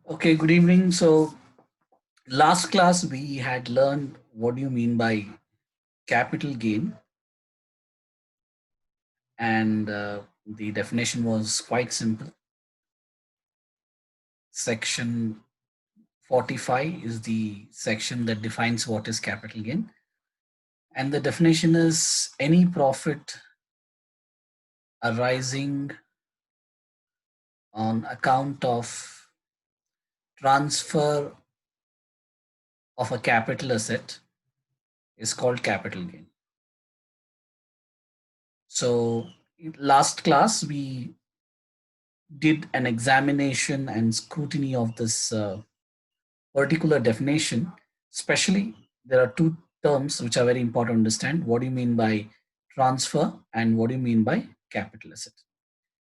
Okay, good evening. So, last class we had learned what do you mean by capital gain, and the definition was quite simple. Section 45 is the section that defines what is capital gain, and the definition is any profit arising on account of transfer of a capital asset is called capital gain. So, last class we did an examination and scrutiny of this particular definition. Especially, there are two terms which are very important to understand. What do you mean by transfer and what do you mean by capital asset?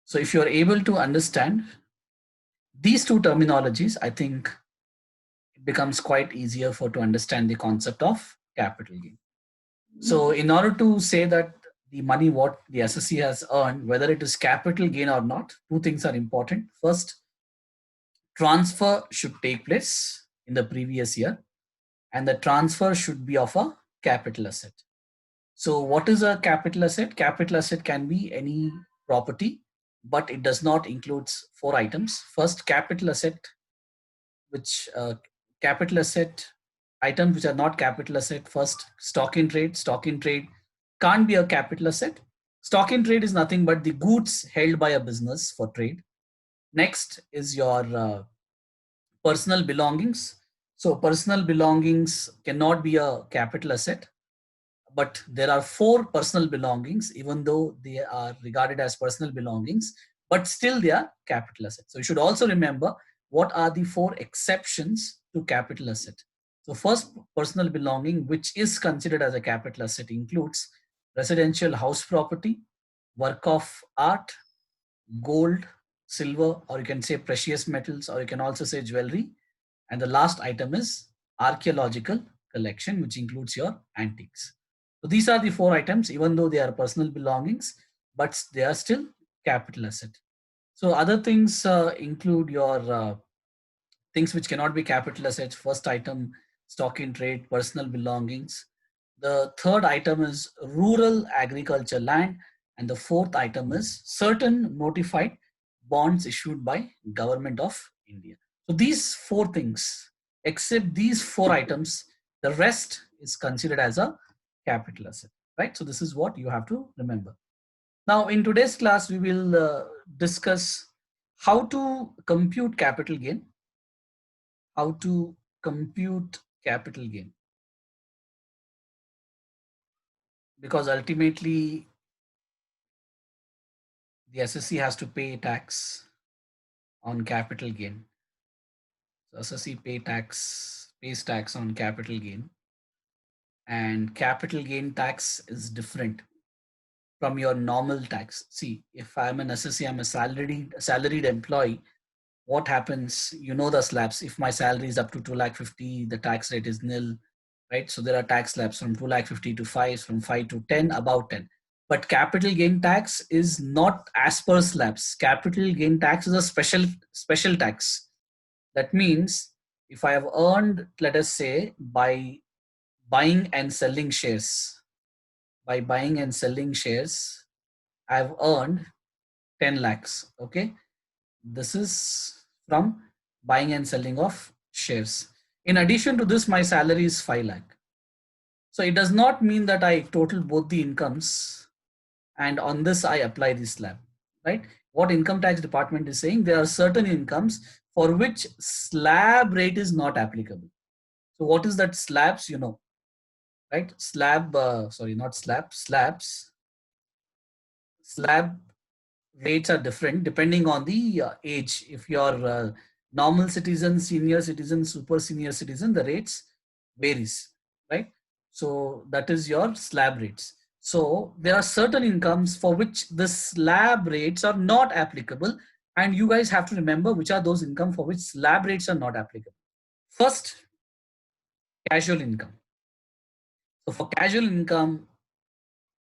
So, if you are able to understand these two terminologies, I think it becomes quite easier for to understand the concept of capital gain. So, in order to say that the money what the SSC has earned, whether it is capital gain or not, two things are important. First, transfer should take place in the previous year and the transfer should be of a capital asset. So what is a capital asset? Capital asset can be any property, but it does not include four items. First, capital asset, which capital asset items which are not capital asset. First, stock in trade. Stock in trade can't be a capital asset. Stock in trade is nothing but the goods held by a business for trade. Next is your personal belongings. So personal belongings cannot be a capital asset, but there are four personal belongings, even though they are regarded as personal belongings, but still they are capital assets. So you should also remember what are the four exceptions to capital asset. So first personal belonging, which is considered as a capital asset, includes residential house property, work of art, gold, silver, or you can say precious metals, or you can also say jewelry. And the last item is archaeological collection, which includes your antiques. So these are the four items, even though they are personal belongings, but they are still capital asset. So other things include your things which cannot be capital assets. First item, stock in trade, personal belongings. The third item is rural agriculture land. And the fourth item is certain notified bonds issued by government of India. So these four things, except these four items, the rest is considered as a capital asset, right? So this is what you have to remember. Now in today's class, we will discuss how to compute capital gain, how to compute capital gain, because ultimately the SSC has to pay tax on capital gain. So SSC pays tax on capital gain, and capital gain tax is different from your normal tax. See, if I'm an SSC, I'm a salaried employee. What happens? You know the slabs. If my salary is up to 2 lakh 50, the tax rate is nil, right? So there are tax slabs from 2 lakh 50 to 5, from 5 to 10, about 10. But capital gain tax is not as per slabs. Capital gain tax is a special tax. That means if I have earned, let us say, buying and selling shares, by buying and selling shares, I've earned 10 lakhs. Okay. This is from buying and selling of shares. In addition to this, my salary is 5 lakh. So it does not mean that I total both the incomes and on this I apply this slab, right? What income tax department is saying, there are certain incomes for which slab rate is not applicable. So what is that slabs, right? Sorry, not slabs. Slab rates are different depending on the age. If you're normal citizen, senior citizen, super senior citizen, the rates varies, right? So that is your slab rates. So there are certain incomes for which the slab rates are not applicable, and you guys have to remember which are those income for which slab rates are not applicable. First, casual income. So for casual income,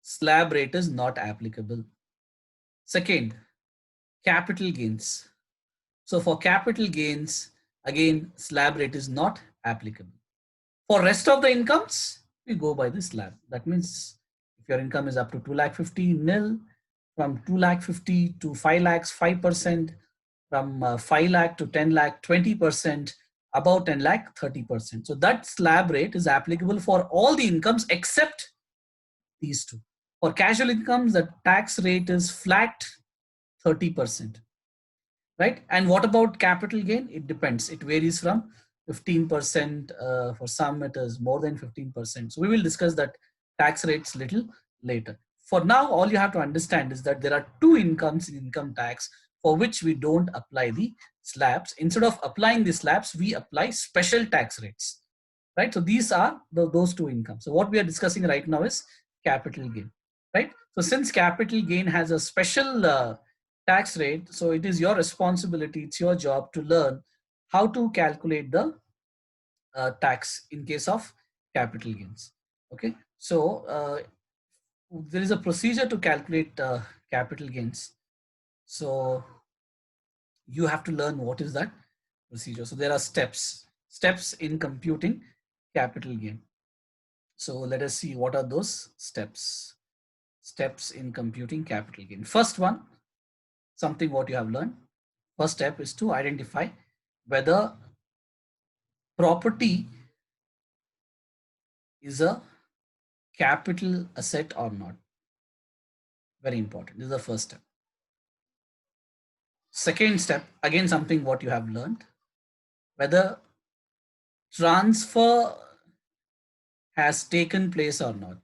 slab rate is not applicable. Second, capital gains. So for capital gains, again slab rate is not applicable. For rest of the incomes, we go by the slab. That means if your income is up to 2,50,000 nil, from 2,50,000 to 5 lakhs 5%, from 5 lakh to 10 lakh 20%, above 10 lakh 30%. So that slab rate is applicable for all the incomes except these two. For casual incomes, the tax rate is flat 30%. Right? And what about capital gain? It depends. It varies from 15%. For some, it is more than 15%. So we will discuss that tax rates little later. For now, all you have to understand is that there are two incomes in income tax for which we don't apply the slabs. Instead of applying the slabs, we apply special tax rates. Right? So these are those two incomes. So what we are discussing right now is capital gain. Right? So since capital gain has a special tax rate, so it is your responsibility, it's your job to learn how to calculate the tax in case of capital gains. Okay, so there is a procedure to calculate capital gains. So you have to learn what is that procedure. So there are steps in computing capital gain. So let us see what are those steps in computing capital gain. First one, something what you have learned. First step is to identify whether property is a capital asset or not. Very important. This is the first step. Second step, again something what you have learned, whether transfer has taken place or not.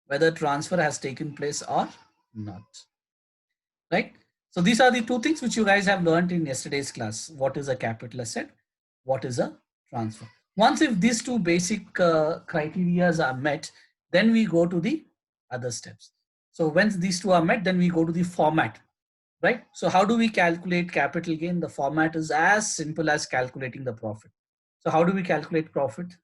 Whether transfer has taken place or not. Right? So these are the two things which you guys have learned in yesterday's class. What is a capital asset? What is a transfer? Once if these two basic criteria are met, then we go to the other steps. So once these two are met, then we go to the format, right? So how do we calculate capital gain? The format is as simple as calculating the profit. So how do we calculate profit?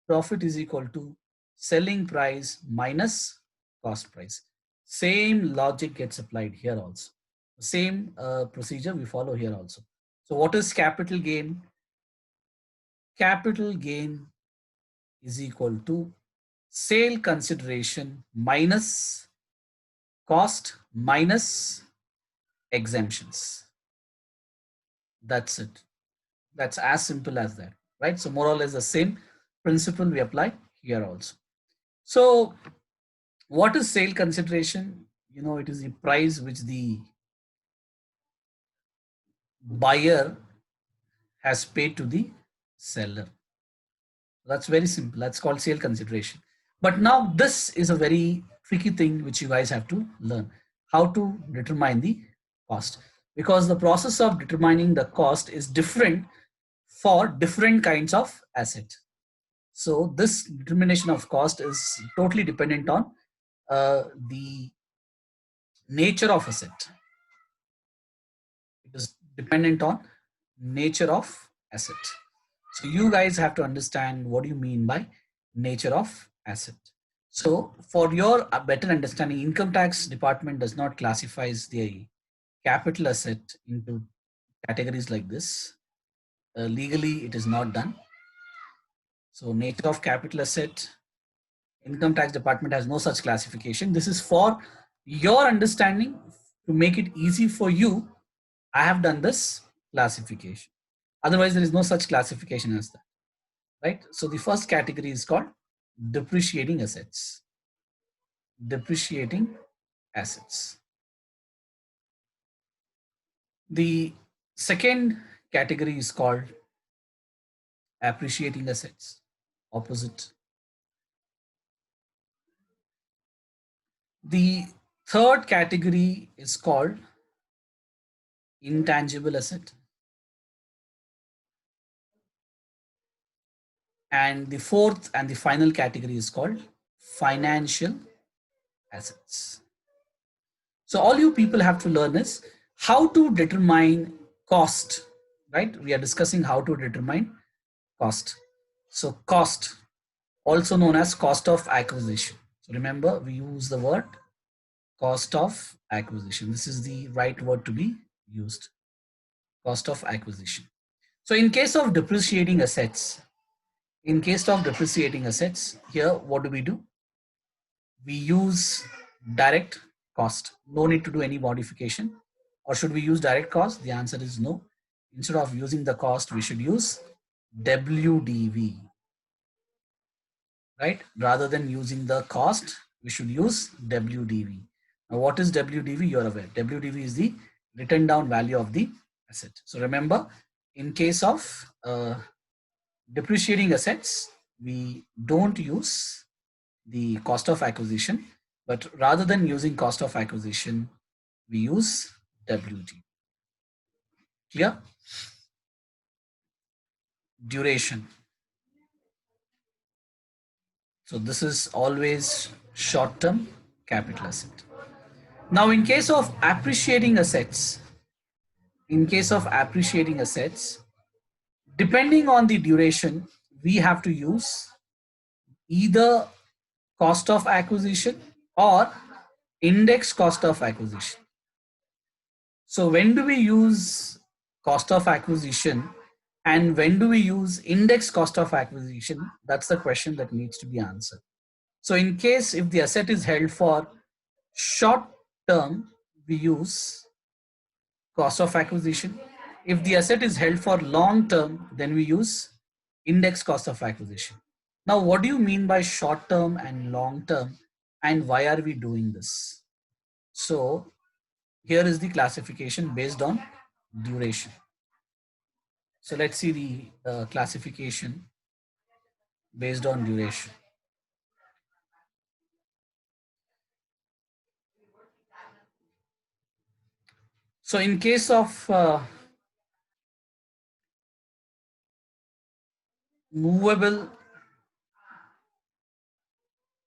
Profit is equal to selling price minus cost price. Same logic gets applied here also. Same procedure we follow here also. So what is capital gain? Capital gain is equal to sale consideration minus cost minus exemptions. That's it. That's as simple as that, right? So more or less the same principle we apply here also. So what is sale consideration? You know, it is the price which the buyer has paid to the seller. That's very simple. That's called sale consideration. But now this is a very tricky thing which you guys have to learn, how to determine the cost, because the process of determining the cost is different for different kinds of asset. So this determination of cost is totally dependent on the nature of asset. It is dependent on nature of asset. So you guys have to understand what do you mean by nature of asset. So for your better understanding, income tax department does not classify the capital asset into categories like this. Legally, it is not done. So nature of capital asset, income tax department has no such classification. This is for your understanding to make it easy for you. I have done this classification. Otherwise, there is no such classification as that, right? So the first category is called depreciating assets. Depreciating assets. The second category is called appreciating assets. Opposite. The third category is called intangible asset. And the fourth and the final category is called financial assets. So all you people have to learn is how to determine cost, right? We are discussing how to determine cost. So cost, also known as cost of acquisition. So remember, we use the word cost of acquisition. This is the right word to be used. Cost of acquisition. So in case of depreciating assets, here what do? We use direct cost. No need to do any modification. Or should we use direct cost? The answer is no. Instead of using the cost, we should use WDV, right? Rather than using the cost, we should use WDV. Now, what is WDV? You're aware. WDV is the written down value of the asset. So remember, in case of depreciating assets, we don't use the cost of acquisition, but rather than using cost of acquisition, we use WD. Clear? Duration. So this is always short-term capital asset. Now, in case of appreciating assets, depending on the duration, we have to use either cost of acquisition or index cost of acquisition. So when do we use cost of acquisition and when do we use index cost of acquisition? That's the question that needs to be answered. So in case if the asset is held for short term, we use cost of acquisition. If the asset is held for long term, then we use index cost of acquisition. Now, what do you mean by short term and long term, and why are we doing this? So here is the classification based on duration. So let's see the classification based on duration. So in case of movable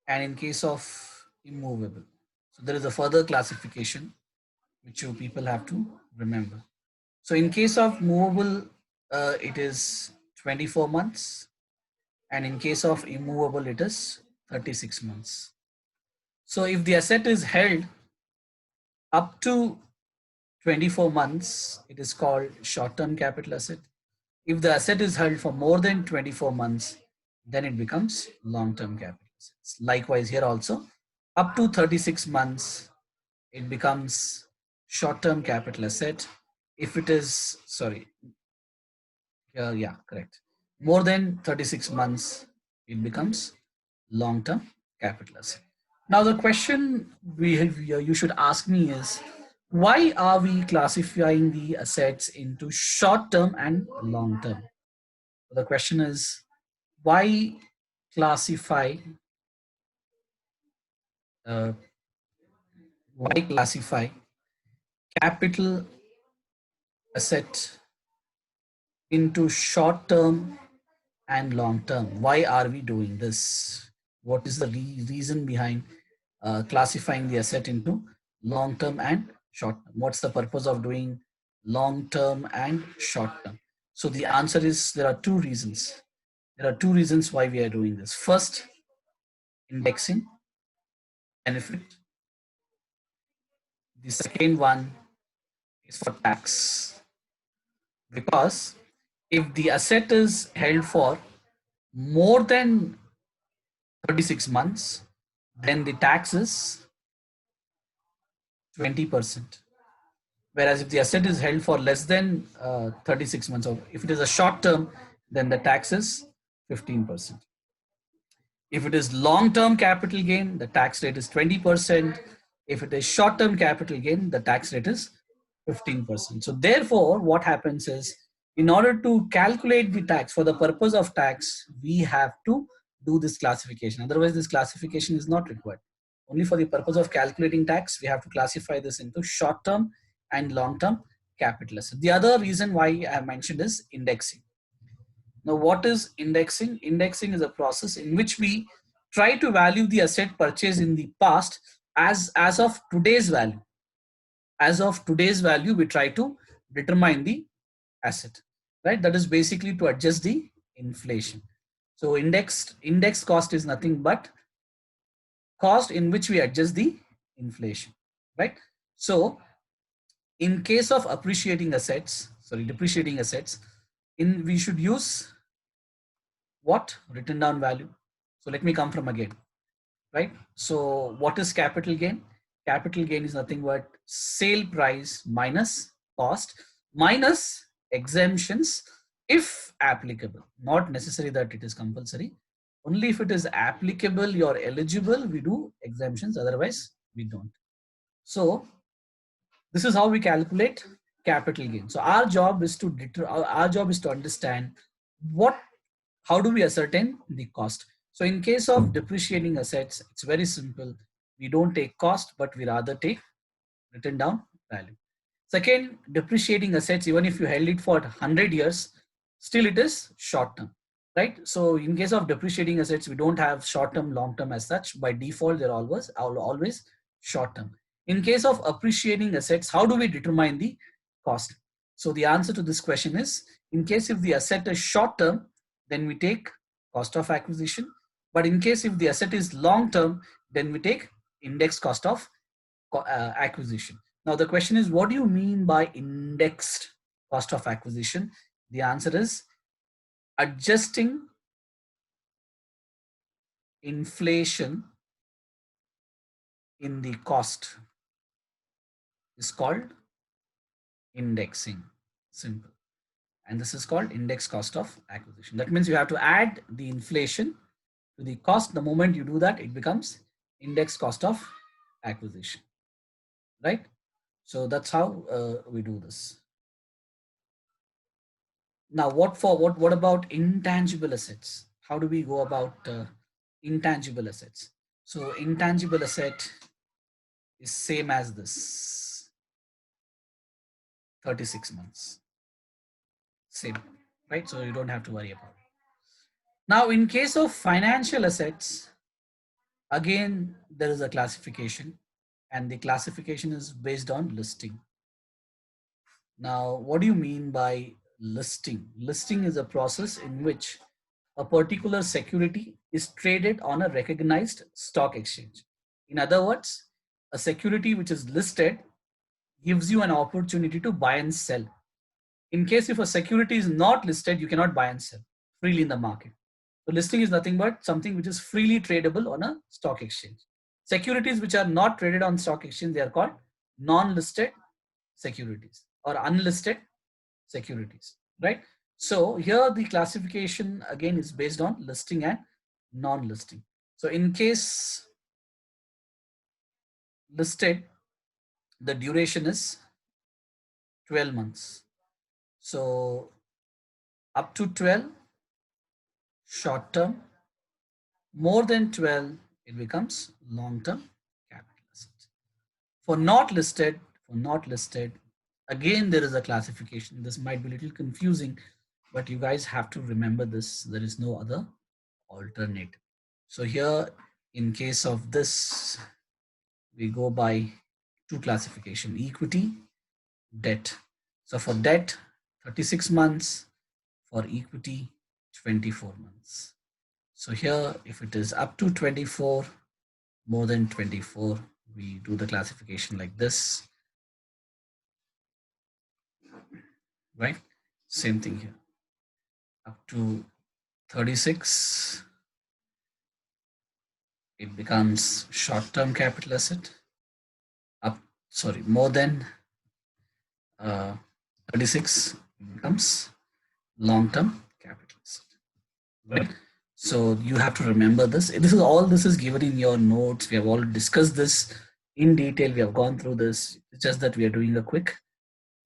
and in case of immovable, so there is a further classification which you people have to remember. So in case of movable, it is 24 months, and in case of immovable, it is 36 months. So if the asset is held up to 24 months, it is called short-term capital asset. If the asset is held for more than 24 months, then it becomes long-term capital assets. Likewise, here also, up to 36 months, it becomes short-term capital asset. If it is, sorry, yeah, correct. More than 36 months, it becomes long-term capital asset. Now, the question you should ask me is, why are we classifying the assets into short-term and long-term? The question is, why classify uh, why classify capital asset into short term and long term? Why are we doing this? What is the reason behind classifying the asset into long term and short term? What's the purpose of doing long term and short term? So the answer is there are two reasons. There are two reasons why we are doing this. First, indexing benefit. The second one is for tax. Because if the asset is held for more than 36 months, then the tax is 20%. Whereas if the asset is held for less than 36 months, or if it is a short term, then the tax is 15%. If it is long-term capital gain, the tax rate is 20%. If it is short-term capital gain, the tax rate is 15%. So therefore, what happens is, in order to calculate the tax, for the purpose of tax, we have to do this classification. Otherwise, this classification is not required. Only for the purpose of calculating tax, we have to classify this into short-term and long-term capital asset. The other reason why I mentioned is indexing. Now, what is indexing? Indexing is a process in which we try to value the asset purchased in the past as of today's value. As of today's value, we try to determine the asset, right? That is basically to adjust the inflation. So index cost is nothing but cost in which we adjust the inflation, right? So in case of depreciating assets, we should use what? Written down value. So let me come from again, right? So what is capital gain? Capital gain is nothing but sale price minus cost minus exemptions if applicable. Not necessary that it is compulsory. Only if it is applicable, you're eligible, we do exemptions, otherwise we don't. So this is how we calculate capital gain. So our job is to our job is to understand what how do we ascertain the cost. So in case of depreciating assets, it's very simple. We don't take cost, but we rather take written down value. Second, depreciating assets, even if you held it for 100 years, still it is short term, right? So in case of depreciating assets, we don't have short term, long term as such. By default, they're always short term. In case of appreciating assets, how do we determine the cost? So the answer to this question is, in case if the asset is short term, then we take cost of acquisition. But in case if the asset is long term, then we take index cost of acquisition. Now the question is, what do you mean by indexed cost of acquisition? The answer is adjusting inflation in the cost is called indexing. Simple. And this is called index cost of acquisition. That means you have to add the inflation to the cost. The moment you do that, it becomes index cost of acquisition, right? So that's how we do this. Now, what about intangible assets? How do we go about intangible assets? So intangible asset is same as this, 36 months, same, right? So you don't have to worry about it. Now, in case of financial assets, again, there is a classification, and the classification is based on listing. Now, what do you mean by listing? Listing is a process in which a particular security is traded on a recognized stock exchange. In other words, a security which is listed gives you an opportunity to buy and sell. In case if a security is not listed, you cannot buy and sell freely in the market. So listing is nothing but something which is freely tradable on a stock exchange. Securities which are not traded on stock exchange, they are called non-listed securities or unlisted securities, right? So here the classification again is based on listing and non-listing. So in case listed, the duration is 12 months. So up to 12, short term, more than 12, it becomes long term capital asset. For not listed, again there is a classification. This might be a little confusing, but you guys have to remember this. There is no other alternative. So here, in case of this, we go by two classification: equity, debt. So for debt, 36 months; for equity, 24 months. So here, if it is up to 24, more than 24, we do the classification like this, right? Same thing here. Up to 36, it becomes short-term capital asset. More than 36 becomes long-term capital asset, right? So you have to remember this. This is given in your notes. We have all discussed this in detail. We have gone through this. It's just that we are doing a quick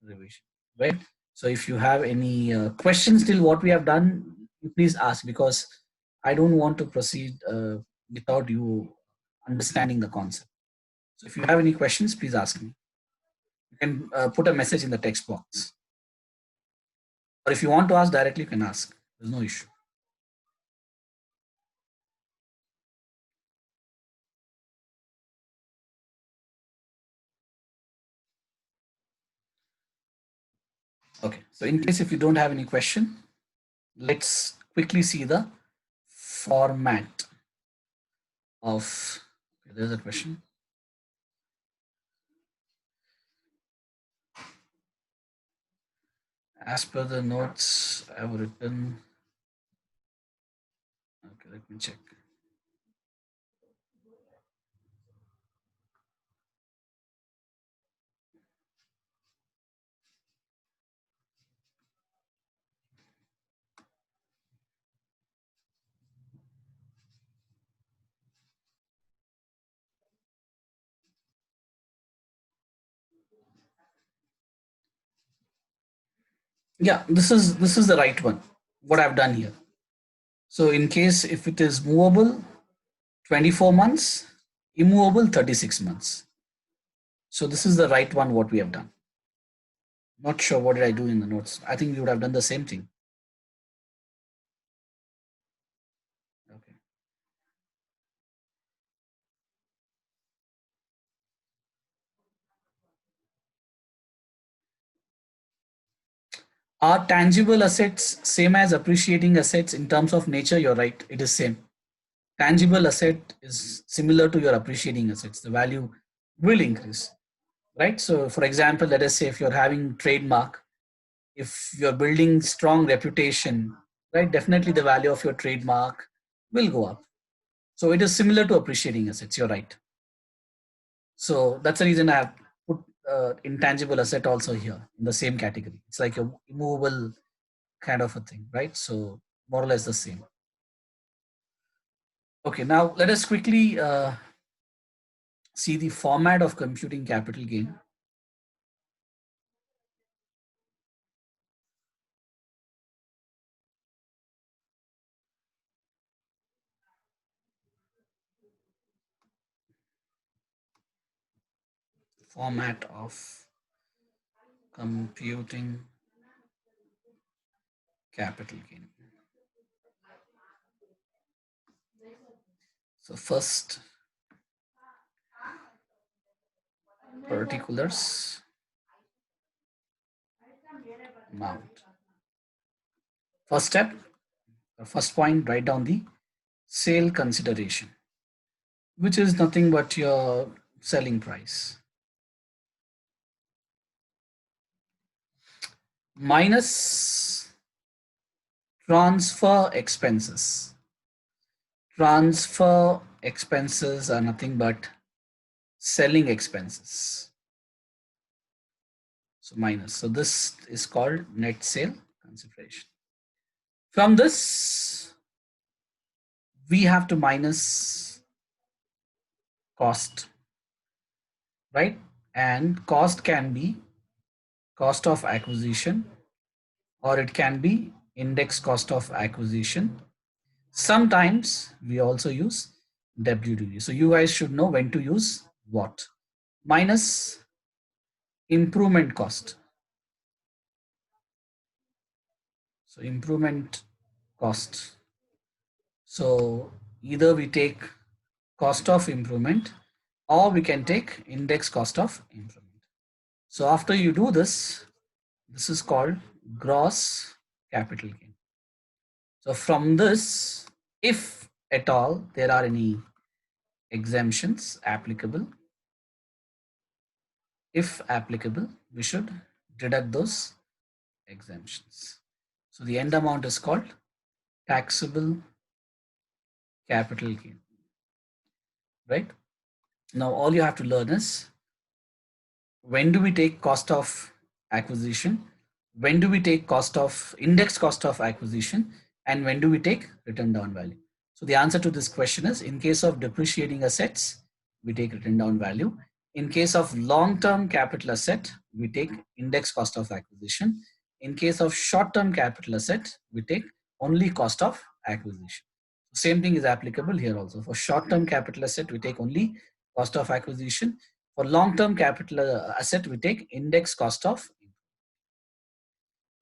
revision, right? So if you have any questions till what we have done, please ask, because I don't want to proceed without you understanding the concept. So if you have any questions, please ask me. You can put a message in the text box. Or if you want to ask directly, you can ask. There's no issue. Okay, so in case if you don't have any question, let's quickly see the format of, okay, there's a question. As per the notes I've written, okay, let me check. Yeah, this is the right one. What I've done here. So in case if it is movable, 24 months, immovable 36 months. So this is the right one what we have done. Not sure what did I do in the notes. I think we would have done the same thing. Okay. Are tangible assets same as appreciating assets in terms of nature? You're right. It is same. Tangible asset is similar to your appreciating assets. The value will increase, right? So for example, let us say if you're having trademark, if you're building strong reputation, right, definitely the value of your trademark will go up. So it is similar to appreciating assets. You're right. So that's the reason I have put intangible asset also here in the same category. It's like a immovable kind of a thing, right? So more or less the same. Okay, now let us quickly see the format of computing capital gain. Format of computing capital gain. So first, particulars amount. First step, first point, write down the sale consideration, which is nothing but your selling price, minus transfer expenses. Transfer expenses are nothing but selling expenses. So minus. So this is called net sale consideration. From this, we have to minus cost, right? And cost can be cost of acquisition, or it can be index cost of acquisition. Sometimes we also use WDV. So you guys should know when to use what. Minus improvement cost. So improvement cost. So either we take cost of improvement or we can take index cost of improvement. So after you do this, this is called gross capital gain. So from this, if at all there are any exemptions applicable, if applicable, we should deduct those exemptions. So the end amount is called taxable capital gain, right? Now all you have to learn is when do we take cost of acquisition, when do we take cost of index cost of acquisition, and when do we take written down value. So the answer to this question is in case of depreciating assets, we take written down value. In case of long-term capital asset, we take index cost of acquisition. In case of short-term capital asset, we take only cost of acquisition. Same thing is applicable here also. For short-term capital asset, we take only cost of acquisition. For long-term capital asset, we take index cost of,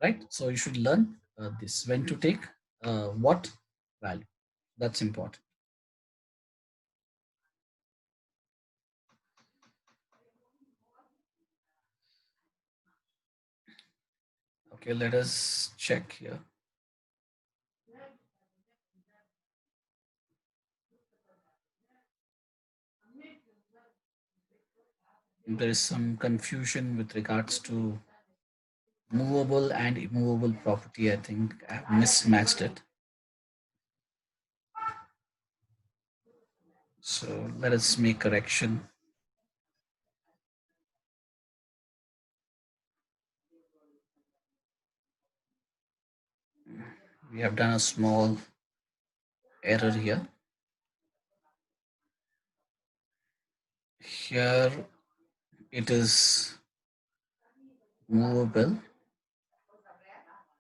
right? So you should learn this, when to take what value. That's important. Okay, let us check here. There is some confusion with regards to movable and immovable property. I think I have mismatched it. So let us make correction. We have done a small error here. Here it is movable,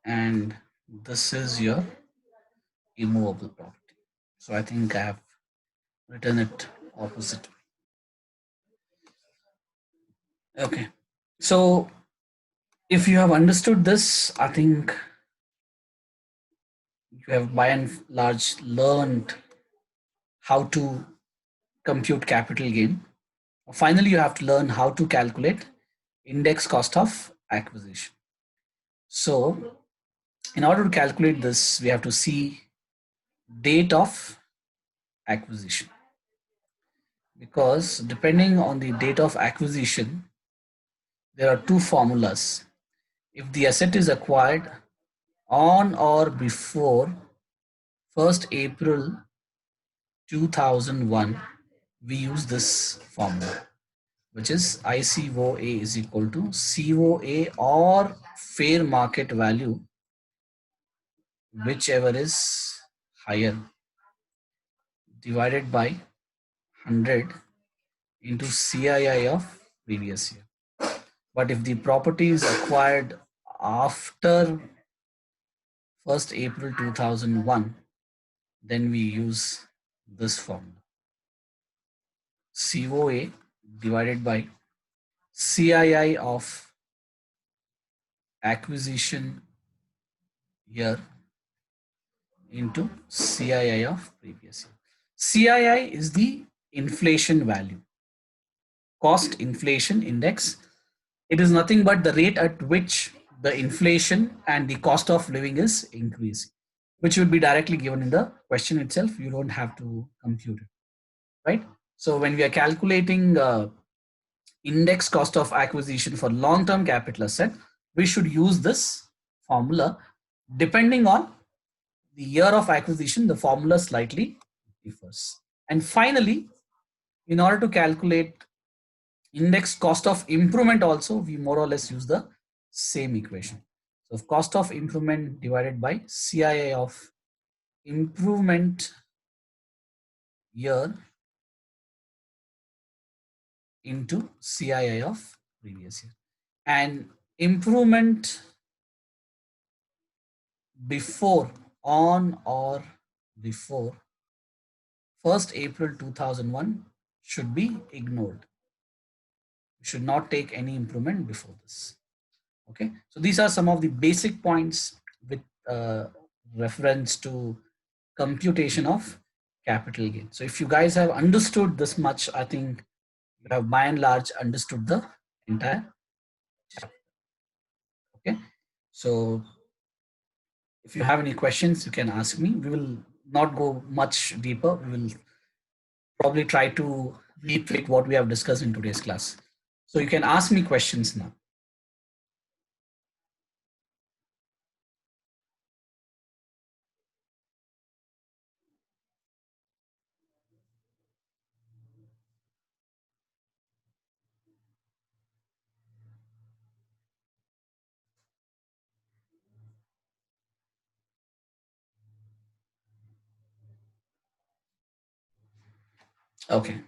and this is your immovable property. So I think I have written it opposite. Okay. So if you have understood this, I think you have by and large learned how to compute capital gain. Finally, you have to learn how to calculate index cost of acquisition. So in order to calculate this, we have to see date of acquisition, because depending on the date of acquisition, there are two formulas. If the asset is acquired on or before 1st April 2001, we use this formula, which is ICOA is equal to COA or fair market value, whichever is higher, divided by 100 into CII of previous year. But if the property is acquired after 1st April 2001, then we use this formula. COA divided by CII of acquisition year into CII of previous year. CII is the inflation value, cost inflation index. It is nothing but the rate at which the inflation and the cost of living is increasing, which will be directly given in the question itself. You don't have to compute it, right? So when we are calculating index cost of acquisition for long-term capital asset, we should use this formula. Depending on the year of acquisition, the formula slightly differs. And finally, in order to calculate index cost of improvement also, we more or less use the same equation. So cost of improvement divided by CII of improvement year into CII of previous year. And improvement before, on or before 1st April 2001 should be ignored. We should not take any improvement before this. Okay, so these are some of the basic points with reference to computation of capital gain. So if you guys have understood this much, I think you have by and large understood the entire chapter. Okay, so if you have any questions, you can ask me. We will not go much deeper. We will probably try to reiterate what we have discussed in today's class. So you can ask me questions now. Okay.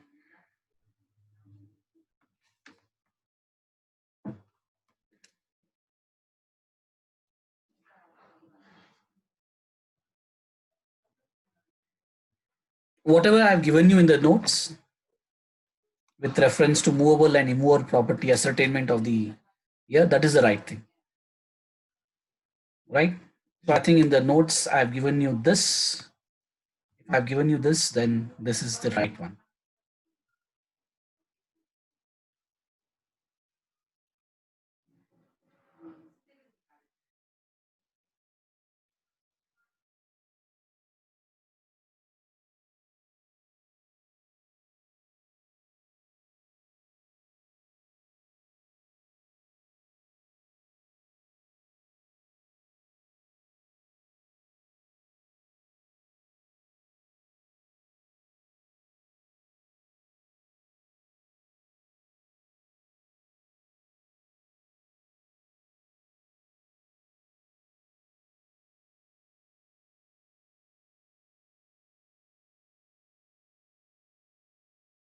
Whatever I've given you in the notes with reference to movable and immovable property ascertainment of the year, that is the right thing, right? So I think in the notes I've given you this. If I've given you this, then this is the right one.